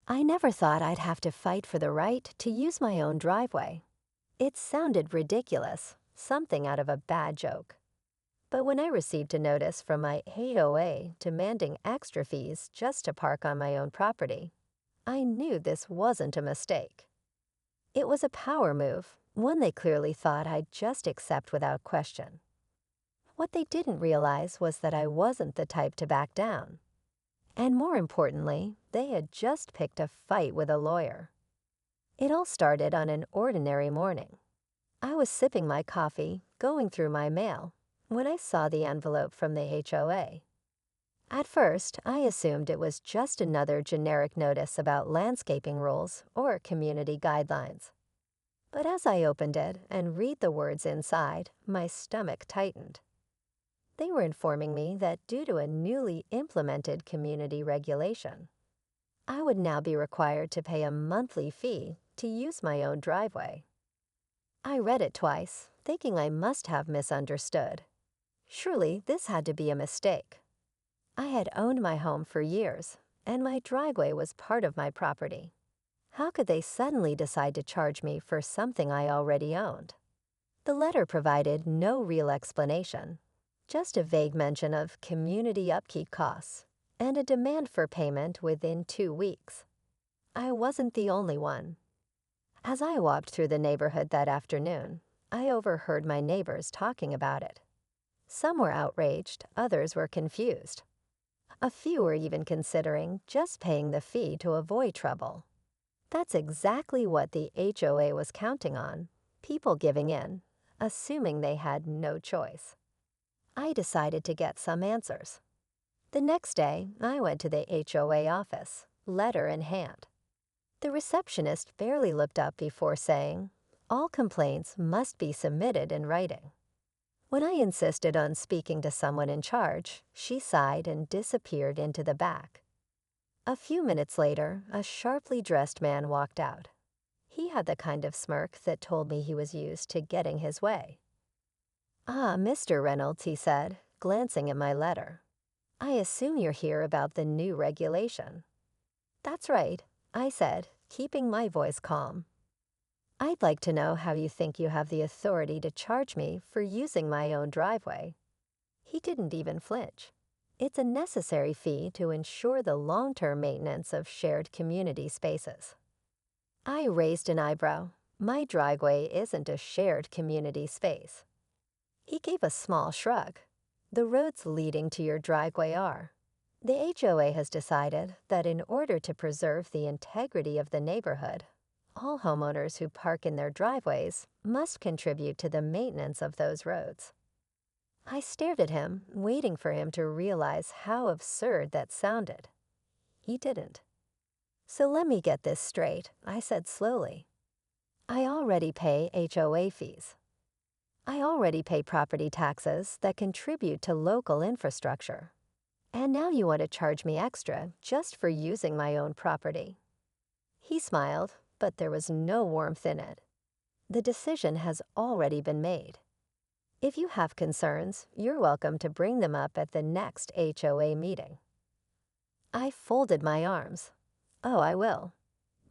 I never thought I'd have to fight for the right to use my own driveway. It sounded ridiculous, something out of a bad joke. But when I received a notice from my HOA demanding extra fees just to park on my own property, I knew this wasn't a mistake. It was a power move, one they clearly thought I'd just accept without question. What they didn't realize was that I wasn't the type to back down. And more importantly, they had just picked a fight with a lawyer. It all started on an ordinary morning. I was sipping my coffee, going through my mail, when I saw the envelope from the HOA. At first, I assumed it was just another generic notice about landscaping rules or community guidelines. But as I opened it and read the words inside, my stomach tightened. They were informing me that due to a newly implemented community regulation, I would now be required to pay a monthly fee to use my own driveway. I read it twice, thinking I must have misunderstood. Surely this had to be a mistake. I had owned my home for years, and my driveway was part of my property. How could they suddenly decide to charge me for something I already owned? The letter provided no real explanation, just a vague mention of community upkeep costs and a demand for payment within 2 weeks. I wasn't the only one. As I walked through the neighborhood that afternoon, I overheard my neighbors talking about it. Some were outraged, others were confused. A few were even considering just paying the fee to avoid trouble. That's exactly what the HOA was counting on, people giving in, assuming they had no choice. I decided to get some answers. The next day, I went to the HOA office, letter in hand. The receptionist barely looked up before saying, "All complaints must be submitted in writing." When I insisted on speaking to someone in charge, she sighed and disappeared into the back. A few minutes later, a sharply dressed man walked out. He had the kind of smirk that told me he was used to getting his way. "Ah, Mr. Reynolds," he said, glancing at my letter. "I assume you're here about the new regulation." "That's right," I said, keeping my voice calm. "I'd like to know how you think you have the authority to charge me for using my own driveway." He didn't even flinch. It's a necessary fee to ensure the long-term maintenance of shared community spaces. I raised an eyebrow. My driveway isn't a shared community space. He gave a small shrug. "The roads leading to your driveway are. The HOA has decided that in order to preserve the integrity of the neighborhood, all homeowners who park in their driveways must contribute to the maintenance of those roads." I stared at him, waiting for him to realize how absurd that sounded. He didn't. "So let me get this straight," I said slowly. "I already pay HOA fees. I already pay property taxes that contribute to local infrastructure. And now you want to charge me extra just for using my own property." He smiled, but there was no warmth in it. "The decision has already been made. If you have concerns, you're welcome to bring them up at the next HOA meeting." I folded my arms. "Oh, I will.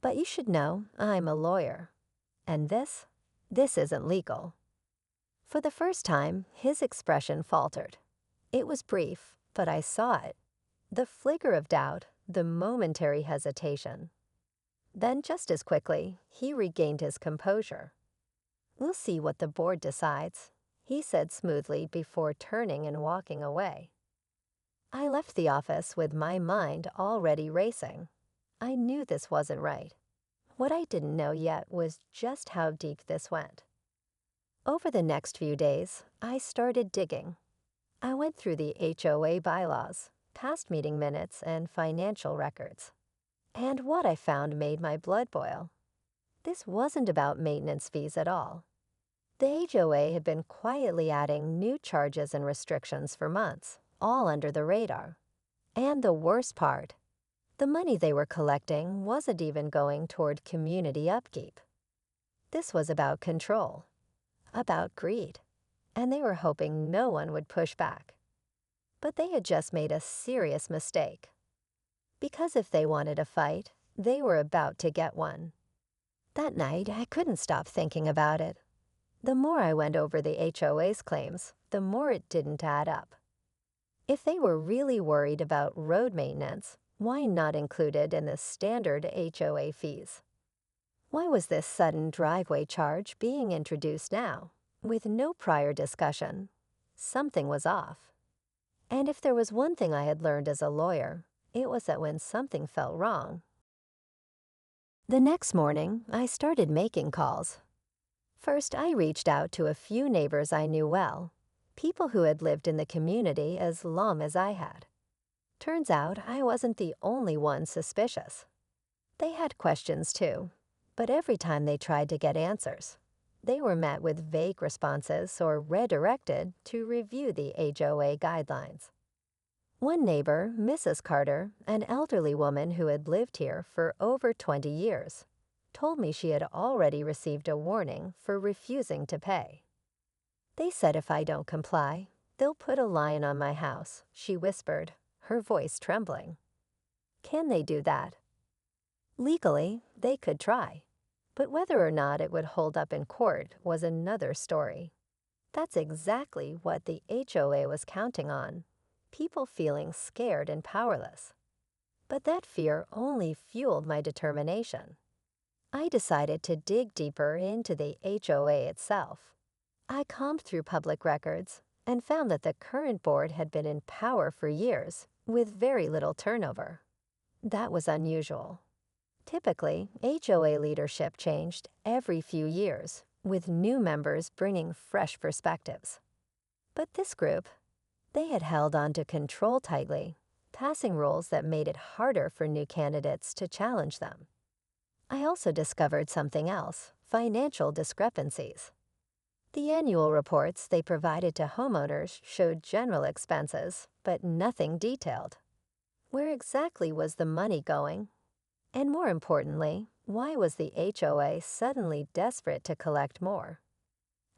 But you should know I'm a lawyer. And this isn't legal." For the first time, his expression faltered. It was brief, but I saw it. The flicker of doubt, the momentary hesitation. Then just as quickly, he regained his composure. "We'll see what the board decides," he said smoothly before turning and walking away. I left the office with my mind already racing. I knew this wasn't right. What I didn't know yet was just how deep this went. Over the next few days, I started digging. I went through the HOA bylaws, past meeting minutes, and financial records. And what I found made my blood boil. This wasn't about maintenance fees at all. The HOA had been quietly adding new charges and restrictions for months, all under the radar. And the worst part, the money they were collecting wasn't even going toward community upkeep. This was about control, about greed, and they were hoping no one would push back. But they had just made a serious mistake. Because if they wanted a fight, They were about to get one. That night, I couldn't stop thinking about it. The more I went over the HOA's claims, the more it didn't add up. If they were really worried about road maintenance, why not include it in the standard HOA fees? Why was this sudden driveway charge being introduced now, with no prior discussion? Something was off. And if there was one thing I had learned as a lawyer, it was that when something felt wrong. The next morning, I started making calls. First, I reached out to a few neighbors I knew well, people who had lived in the community as long as I had. Turns out I wasn't the only one suspicious. They had questions too, but every time they tried to get answers, they were met with vague responses or redirected to review the HOA guidelines. One neighbor, Mrs. Carter, an elderly woman who had lived here for over 20 years, told me she had already received a warning for refusing to pay. They said if I don't comply, they'll put a line on my house, she whispered, her voice trembling. Can they do that? Legally, they could try, but whether or not it would hold up in court was another story. That's exactly what the HOA was counting on, people feeling scared and powerless. But that fear only fueled my determination. I decided to dig deeper into the HOA itself. I combed through public records and found that the current board had been in power for years with very little turnover. That was unusual. Typically, HOA leadership changed every few years, with new members bringing fresh perspectives. But this group, they had held on to control tightly, passing rules that made it harder for new candidates to challenge them. I also discovered something else, financial discrepancies. The annual reports they provided to homeowners showed general expenses, but nothing detailed. Where exactly was the money going? And more importantly, why was the HOA suddenly desperate to collect more?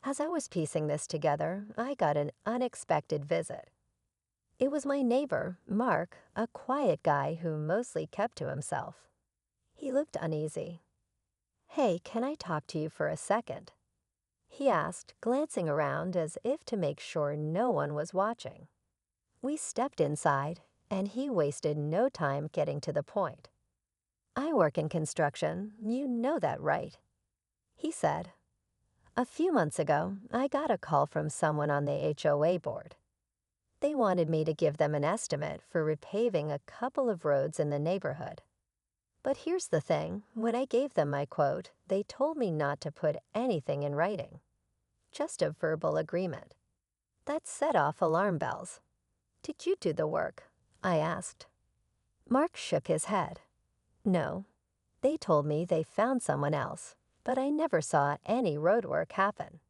As I was piecing this together, I got an unexpected visit. It was my neighbor, Mark, a quiet guy who mostly kept to himself. He looked uneasy. "Hey, can I talk to you for a second?" he asked, glancing around as if to make sure no one was watching. We stepped inside, and he wasted no time getting to the point. "I work in construction, you know that, right?" he said. "A few months ago, I got a call from someone on the HOA board. They wanted me to give them an estimate for repaving a couple of roads in the neighborhood. But here's the thing, when I gave them my quote, they told me not to put anything in writing. Just a verbal agreement. That set off alarm bells. Did you do the work?" I asked. Mark shook his head. "No. They told me they found someone else, but I never saw any roadwork happen."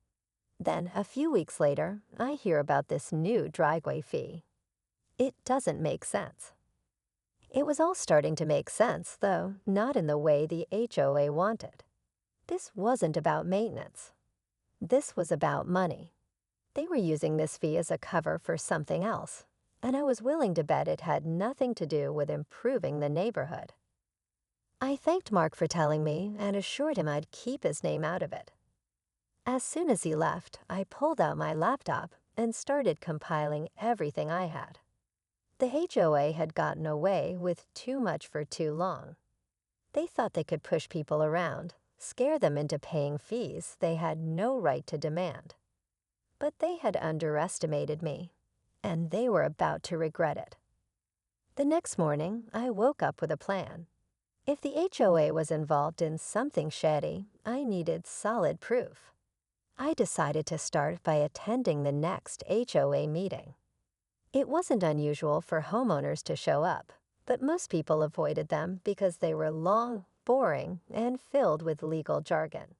Then, a few weeks later, I hear about this new driveway fee. It doesn't make sense. It was all starting to make sense, though not in the way the HOA wanted. This wasn't about maintenance. This was about money. They were using this fee as a cover for something else, and I was willing to bet it had nothing to do with improving the neighborhood. I thanked Mark for telling me and assured him I'd keep his name out of it. As soon as he left, I pulled out my laptop and started compiling everything I had. The HOA had gotten away with too much for too long. They thought they could push people around, scare them into paying fees they had no right to demand. But they had underestimated me, and they were about to regret it. The next morning, I woke up with a plan. If the HOA was involved in something shady, I needed solid proof. I decided to start by attending the next HOA meeting. It wasn't unusual for homeowners to show up, but most people avoided them because they were long, boring, and filled with legal jargon.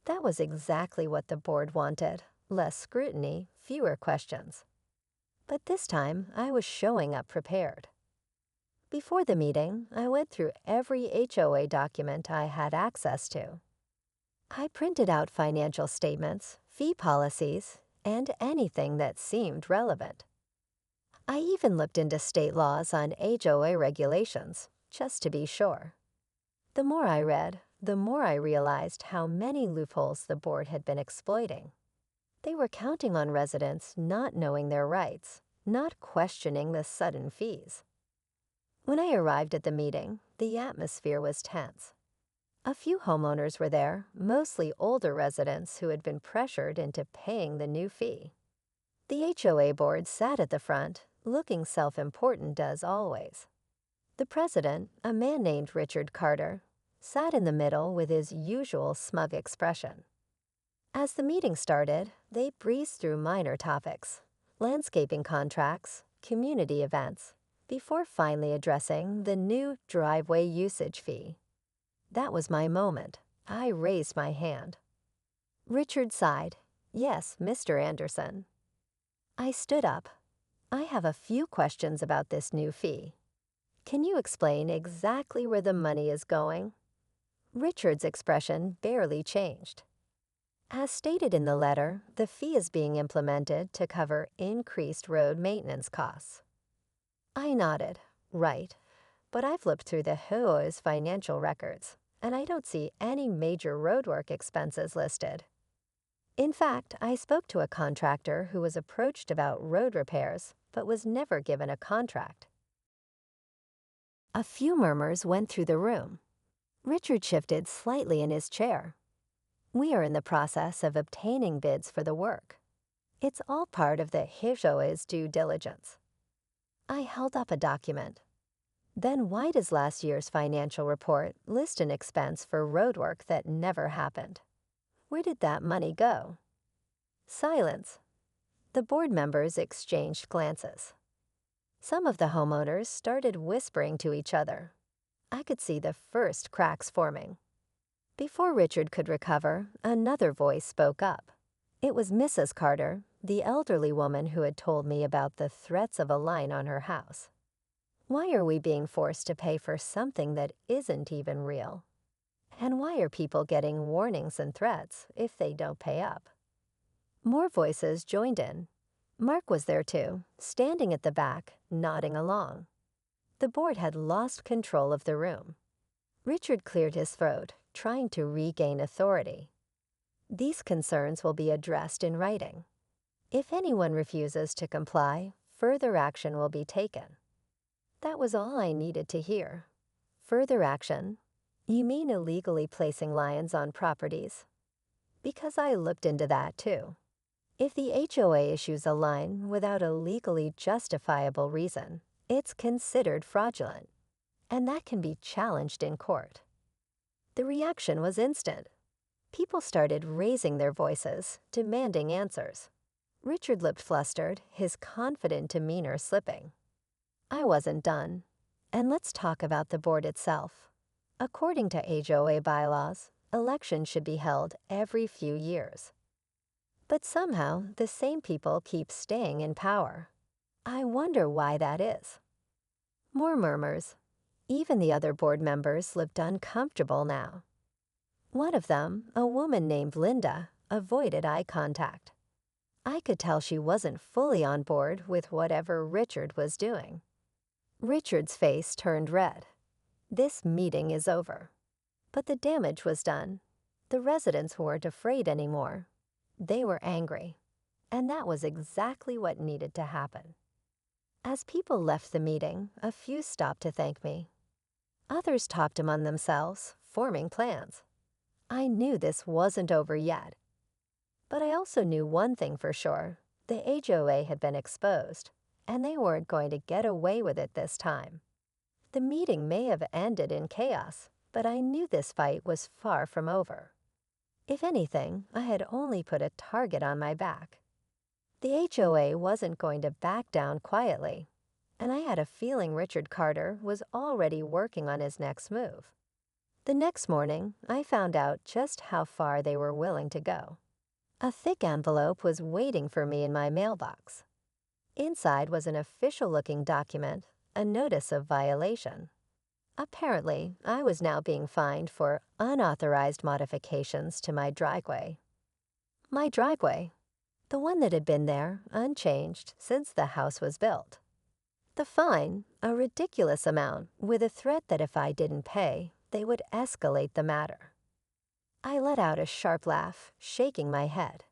That was exactly what the board wanted: less scrutiny, fewer questions. But this time, I was showing up prepared. Before the meeting, I went through every HOA document I had access to. I printed out financial statements, fee policies, and anything that seemed relevant. I even looked into state laws on HOA regulations, just to be sure. The more I read, the more I realized how many loopholes the board had been exploiting. They were counting on residents not knowing their rights, not questioning the sudden fees. When I arrived at the meeting, the atmosphere was tense. A few homeowners were there, mostly older residents who had been pressured into paying the new fee. The HOA board sat at the front, looking self-important as always. The president, a man named Richard Carter, sat in the middle with his usual smug expression. As the meeting started, they breezed through minor topics, landscaping contracts, community events, before finally addressing the new driveway usage fee. That was my moment. I raised my hand. Richard sighed. "Yes, Mr. Anderson." I stood up. "I have a few questions about this new fee. Can you explain exactly where the money is going?" Richard's expression barely changed. "As stated in the letter, the fee is being implemented to cover increased road maintenance costs." I nodded. "Right, but I've looked through the HOA's financial records, and I don't see any major roadwork expenses listed. In fact, I spoke to a contractor who was approached about road repairs, but was never given a contract." A few murmurs went through the room. Richard shifted slightly in his chair. "We are in the process of obtaining bids for the work. It's all part of the HOA's due diligence." I held up a document. "Then why does last year's financial report list an expense for roadwork that never happened? Where did that money go?" Silence. The board members exchanged glances. Some of the homeowners started whispering to each other. I could see the first cracks forming. Before Richard could recover, another voice spoke up. It was Mrs. Carter, the elderly woman who had told me about the threats of a line on her house. "Why are we being forced to pay for something that isn't even real? And why are people getting warnings and threats if they don't pay up?" More voices joined in. Mark was there too, standing at the back, nodding along. The board had lost control of the room. Richard cleared his throat, trying to regain authority. "These concerns will be addressed in writing. If anyone refuses to comply, further action will be taken." That was all I needed to hear. Further action? You mean illegally placing lions on properties? Because I looked into that too. If the HOA issues a line without a legally justifiable reason, it's considered fraudulent, and that can be challenged in court. The reaction was instant. People started raising their voices, demanding answers. Richard looked flustered, his confident demeanor slipping. I wasn't done. "And let's talk about the board itself. According to HOA bylaws, elections should be held every few years. But somehow, the same people keep staying in power. I wonder why that is." More murmurs. Even the other board members looked uncomfortable now. One of them, a woman named Linda, avoided eye contact. I could tell she wasn't fully on board with whatever Richard was doing. Richard's face turned red. "This meeting is over." But the damage was done. The residents weren't afraid anymore. They were angry. And that was exactly what needed to happen. As people left the meeting, a few stopped to thank me. Others talked among themselves, forming plans. I knew this wasn't over yet. But I also knew one thing for sure. The HOA had been exposed, and they weren't going to get away with it this time. The meeting may have ended in chaos, but I knew this fight was far from over. If anything, I had only put a target on my back. The HOA wasn't going to back down quietly, and I had a feeling Richard Carter was already working on his next move. The next morning, I found out just how far they were willing to go. A thick envelope was waiting for me in my mailbox. Inside was an official-looking document, a notice of violation. Apparently, I was now being fined for unauthorized modifications to my driveway. My driveway, the one that had been there, unchanged, since the house was built. The fine, a ridiculous amount, with a threat that if I didn't pay, they would escalate the matter. I let out a sharp laugh, shaking my head.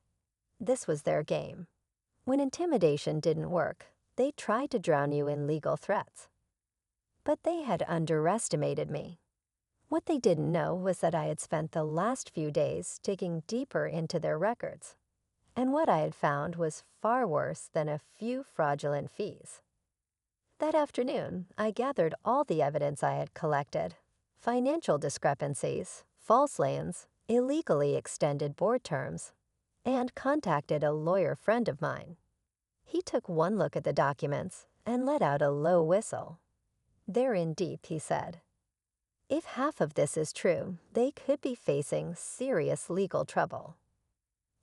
This was their game. When intimidation didn't work, they tried to drown you in legal threats. But they had underestimated me. What they didn't know was that I had spent the last few days digging deeper into their records, and what I had found was far worse than a few fraudulent fees. That afternoon, I gathered all the evidence I had collected: financial discrepancies, false lands, illegally extended board terms, and contacted a lawyer friend of mine. He took one look at the documents and let out a low whistle. "They're in deep," he said. "If half of this is true, they could be facing serious legal trouble."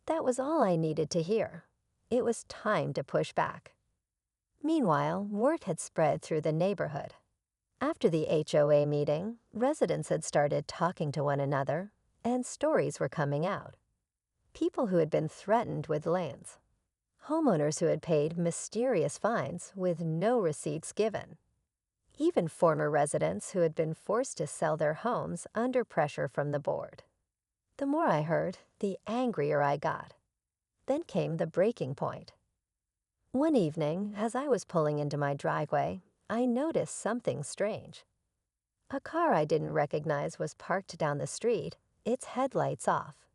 That was all I needed to hear. It was time to push back. Meanwhile, word had spread through the neighborhood. After the HOA meeting, residents had started talking to one another, and stories were coming out. People who had been threatened with lands. Homeowners who had paid mysterious fines with no receipts given. Even former residents who had been forced to sell their homes under pressure from the board. The more I heard, the angrier I got. Then came the breaking point. One evening, as I was pulling into my driveway, I noticed something strange. A car I didn't recognize was parked down the street, its headlights off.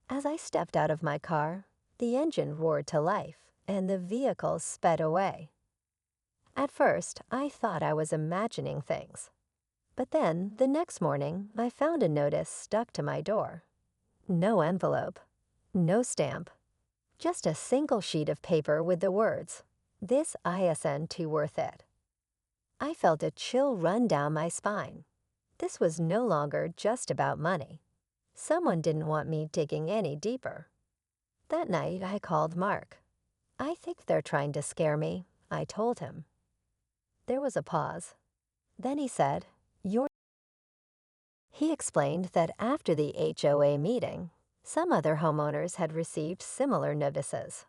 As I stepped out of my car, the engine roared to life, and the vehicle sped away. At first, I thought I was imagining things. But then, the next morning, I found a notice stuck to my door. No envelope, no stamp, just a single sheet of paper with the words, "This ISN too worth it." I felt a chill run down my spine. This was no longer just about money. Someone didn't want me digging any deeper. That night, I called Mark. "I think they're trying to scare me," I told him. There was a pause. Then he said, "You're..." He explained that after the HOA meeting, some other homeowners had received similar notices.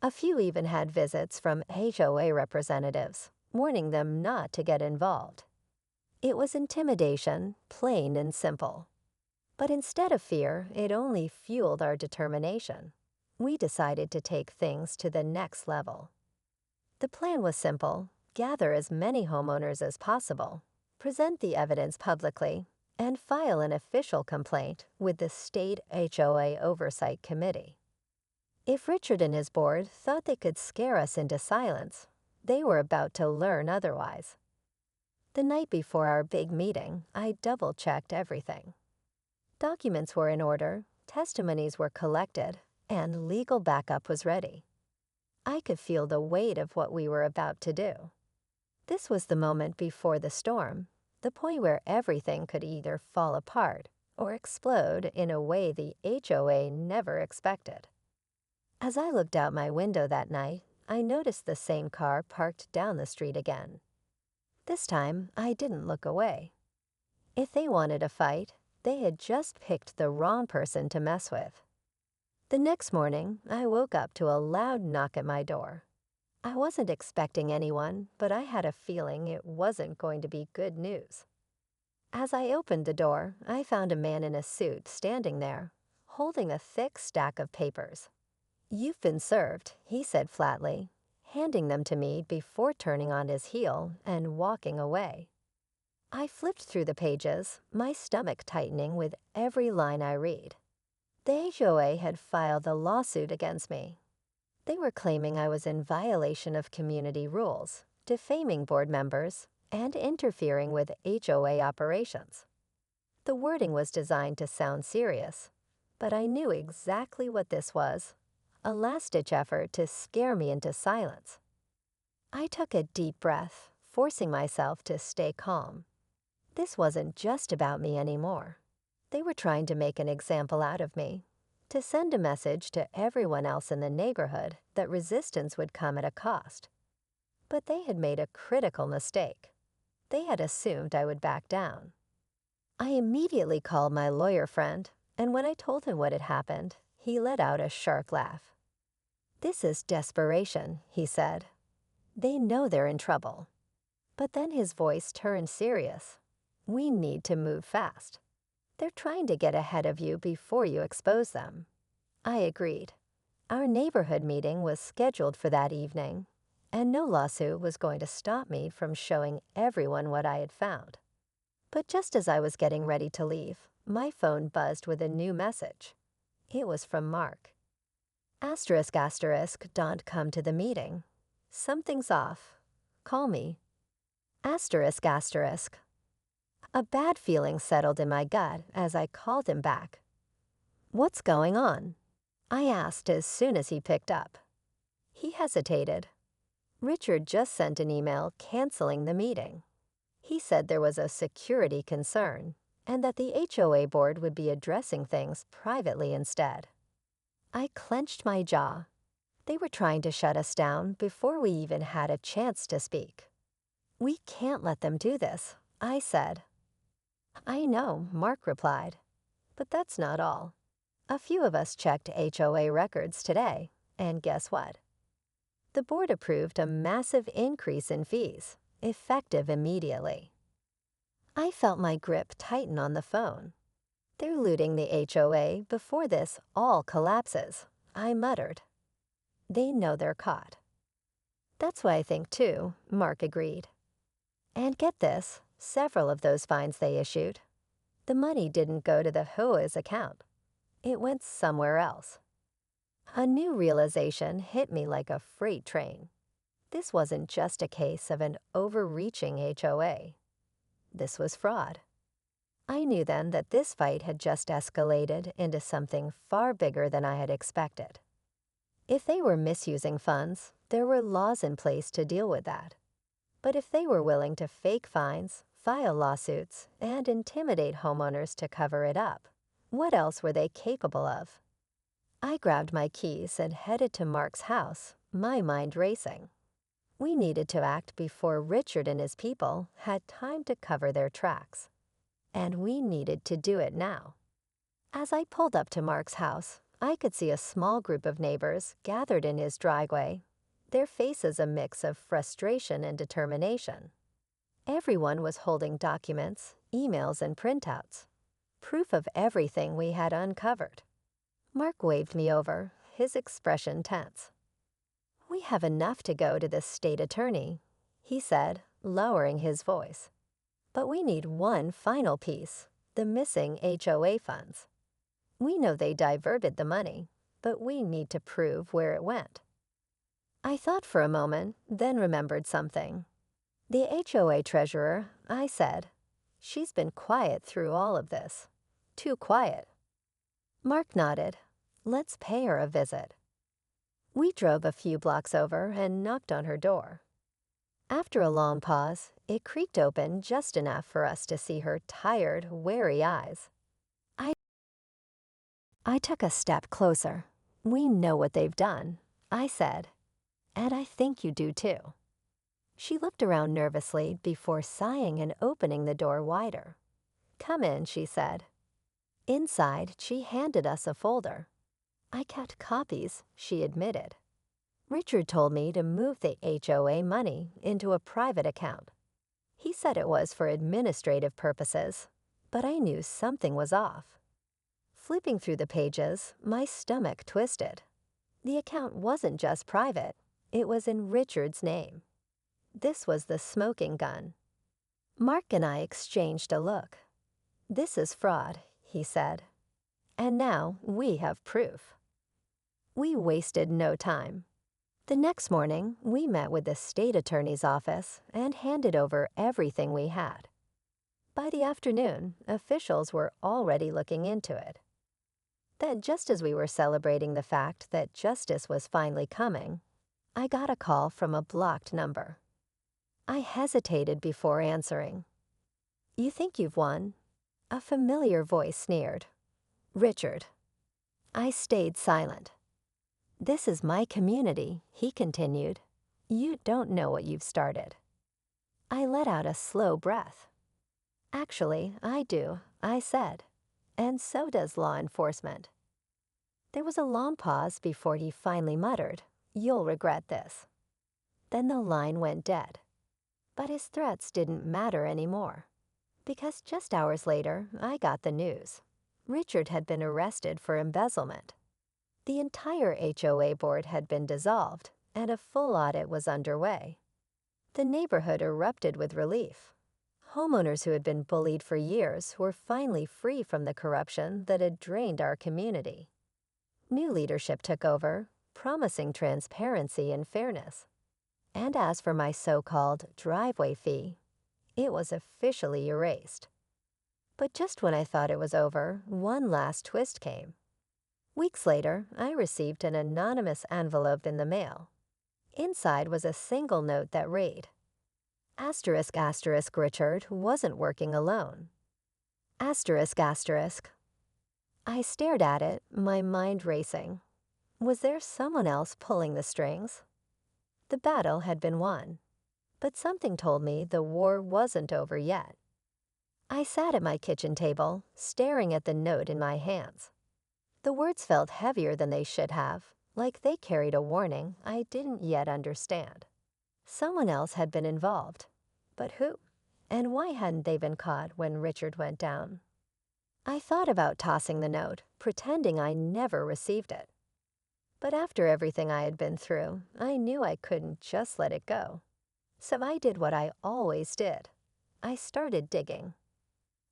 A few even had visits from HOA representatives, warning them not to get involved. It was intimidation, plain and simple. But instead of fear, it only fueled our determination. We decided to take things to the next level. The plan was simple: gather as many homeowners as possible, present the evidence publicly, and file an official complaint with the State HOA Oversight Committee. If Richard and his board thought they could scare us into silence, they were about to learn otherwise. The night before our big meeting, I double-checked everything. Documents were in order, testimonies were collected, and legal backup was ready. I could feel the weight of what we were about to do. This was the moment before the storm, the point where everything could either fall apart or explode in a way the HOA never expected. As I looked out my window that night, I noticed the same car parked down the street again. This time, I didn't look away. If they wanted a fight, they had just picked the wrong person to mess with. The next morning, I woke up to a loud knock at my door. I wasn't expecting anyone, but I had a feeling it wasn't going to be good news. As I opened the door, I found a man in a suit standing there, holding a thick stack of papers. "You've been served," he said flatly, handing them to me before turning on his heel and walking away. I flipped through the pages, my stomach tightening with every line I read. The HOA had filed a lawsuit against me. They were claiming I was in violation of community rules, defaming board members, and interfering with HOA operations. The wording was designed to sound serious, but I knew exactly what this was: a last-ditch effort to scare me into silence. I took a deep breath, forcing myself to stay calm. This wasn't just about me anymore. They were trying to make an example out of me, to send a message to everyone else in the neighborhood that resistance would come at a cost. But they had made a critical mistake. They had assumed I would back down. I immediately called my lawyer friend, and when I told him what had happened, he let out a sharp laugh. "This is desperation," he said. "They know they're in trouble." But then his voice turned serious. We need to move fast. They're trying to get ahead of you before you expose them." I agreed. Our neighborhood meeting was scheduled for that evening, and no lawsuit was going to stop me from showing everyone what I had found. But just as I was getting ready to leave, my phone buzzed with a new message. It was from Mark. Asterisk asterisk, don't come to the meeting. Something's off. Call me. Asterisk asterisk. A bad feeling settled in my gut as I called him back. "What's going on?" I asked as soon as he picked up. He hesitated. Richard just sent an email canceling the meeting. He said there was a security concern and that the HOA board would be addressing things privately instead. I clenched my jaw. They were trying to shut us down before we even had a chance to speak. "We can't let them do this," I said. "I know," Mark replied. "But that's not all. A few of us checked HOA records today, and guess what? The board approved a massive increase in fees, effective immediately." I felt my grip tighten on the phone. "They're looting the HOA before this all collapses," I muttered. "They know they're caught." "That's what I think too," Mark agreed. And get this, several of those fines they issued, the money didn't go to the HOA's account. It went somewhere else. A new realization hit me like a freight train. This wasn't just a case of an overreaching HOA. This was fraud. I knew then that this fight had just escalated into something far bigger than I had expected. If they were misusing funds, there were laws in place to deal with that. But if they were willing to fake fines, file lawsuits, and intimidate homeowners to cover it up, what else were they capable of? I grabbed my keys and headed to Mark's house, my mind racing. We needed to act before Richard and his people had time to cover their tracks. And we needed to do it now. As I pulled up to Mark's house, I could see a small group of neighbors gathered in his driveway, their faces a mix of frustration and determination. Everyone was holding documents, emails, and printouts, proof of everything we had uncovered. Mark waved me over, his expression tense. "We have enough to go to the state attorney," he said, lowering his voice. "But we need one final piece, the missing HOA funds. We know they diverted the money, but we need to prove where it went." I thought for a moment, then remembered something. "The HOA treasurer," I said. "She's been quiet through all of this. Too quiet." Mark nodded. "Let's pay her a visit." We drove a few blocks over and knocked on her door. After a long pause, it creaked open just enough for us to see her tired, wary eyes. I took a step closer. "We know what they've done," I said. "And I think you do too." She looked around nervously before sighing and opening the door wider. "Come in," she said. Inside, she handed us a folder. "I kept copies," she admitted. "Richard told me to move the HOA money into a private account. He said it was for administrative purposes, but I knew something was off." Flipping through the pages, my stomach twisted. The account wasn't just private, it was in Richard's name. This was the smoking gun. Mark and I exchanged a look. "This is fraud," he said. "And now we have proof." We wasted no time. The next morning, we met with the state attorney's office and handed over everything we had. By the afternoon, officials were already looking into it. Then, just as we were celebrating the fact that justice was finally coming, I got a call from a blocked number. I hesitated before answering. "You think you've won?" A familiar voice sneered. "Richard." I stayed silent. "This is my community," he continued. "You don't know what you've started." I let out a slow breath. "Actually, I do," I said. "And so does law enforcement." There was a long pause before he finally muttered, "You'll regret this." Then the line went dead. But his threats didn't matter anymore, Because just hours later, I got the news. Richard had been arrested for embezzlement. The entire HOA board had been dissolved, and a full audit was underway. The neighborhood erupted with relief. Homeowners who had been bullied for years were finally free from the corruption that had drained our community. New leadership took over, promising transparency and fairness. And as for my so-called driveway fee, it was officially erased. But just when I thought it was over, one last twist came. Weeks later, I received an anonymous envelope in the mail. Inside was a single note that read, **** Richard wasn't working alone. ***. I stared at it, my mind racing. Was there someone else pulling the strings? The battle had been won, but something told me the war wasn't over yet. I sat at my kitchen table, staring at the note in my hands. The words felt heavier than they should have, like they carried a warning I didn't yet understand. Someone else had been involved. But who? And why hadn't they been caught when Richard went down? I thought about tossing the note, pretending I never received it. But after everything I had been through, I knew I couldn't just let it go. So I did what I always did. I started digging.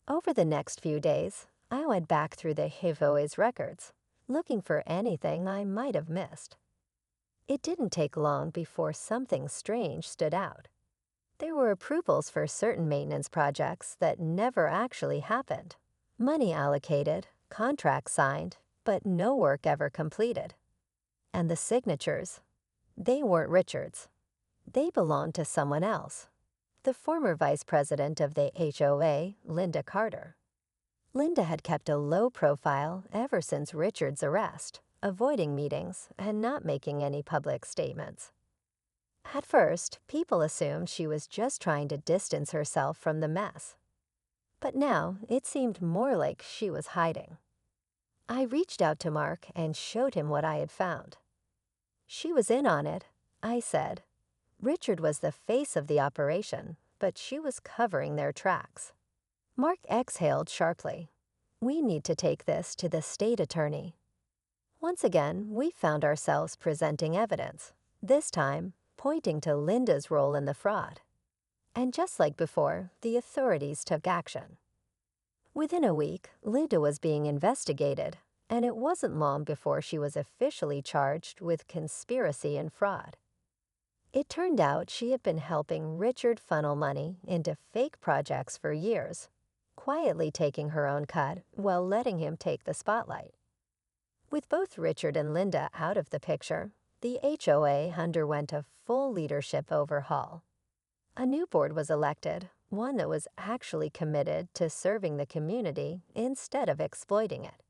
Over the next few days, I went back through the HOA's records, looking for anything I might have missed. It didn't take long before something strange stood out. There were approvals for certain maintenance projects that never actually happened. Money allocated, contracts signed, but no work ever completed. And the signatures, they weren't Richard's. They belonged to someone else. The former vice president of the HOA, Linda Carter. Linda had kept a low profile ever since Richard's arrest, avoiding meetings and not making any public statements. At first, people assumed she was just trying to distance herself from the mess. But now, it seemed more like she was hiding. I reached out to Mark and showed him what I had found. She was in on it, I said. Richard was the face of the operation, but she was covering their tracks. Mark exhaled sharply. We need to take this to the state attorney. Once again, we found ourselves presenting evidence, this time pointing to Linda's role in the fraud. And just like before, the authorities took action. Within a week, Linda was being investigated, and it wasn't long before she was officially charged with conspiracy and fraud. It turned out she had been helping Richard funnel money into fake projects for years, quietly taking her own cut while letting him take the spotlight. With both Richard and Linda out of the picture, the HOA underwent a full leadership overhaul. A new board was elected, one that was actually committed to serving the community instead of exploiting it.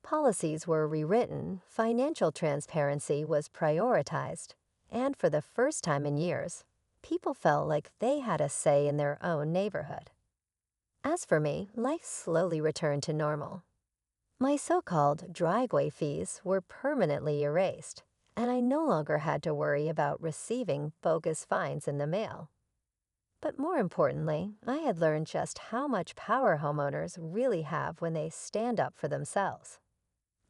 Policies were rewritten, financial transparency was prioritized, and for the first time in years, people felt like they had a say in their own neighborhood. As for me, life slowly returned to normal. My so-called driveway fees were permanently erased, and I no longer had to worry about receiving bogus fines in the mail. But more importantly, I had learned just how much power homeowners really have when they stand up for themselves.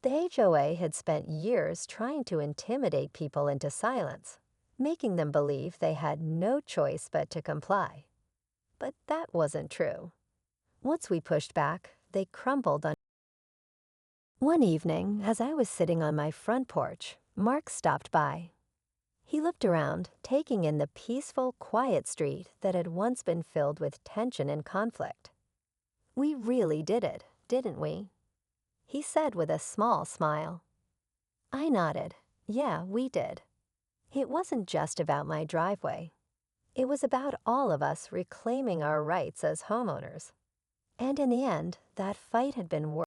The HOA had spent years trying to intimidate people into silence, making them believe they had no choice but to comply. But that wasn't true. Once we pushed back, they crumbled under. One evening, as I was sitting on my front porch, Mark stopped by. He looked around, taking in the peaceful, quiet street that had once been filled with tension and conflict. We really did it, didn't we? He said with a small smile. I nodded. Yeah, we did. It wasn't just about my driveway. It was about all of us reclaiming our rights as homeowners. And in the end, that fight had been worth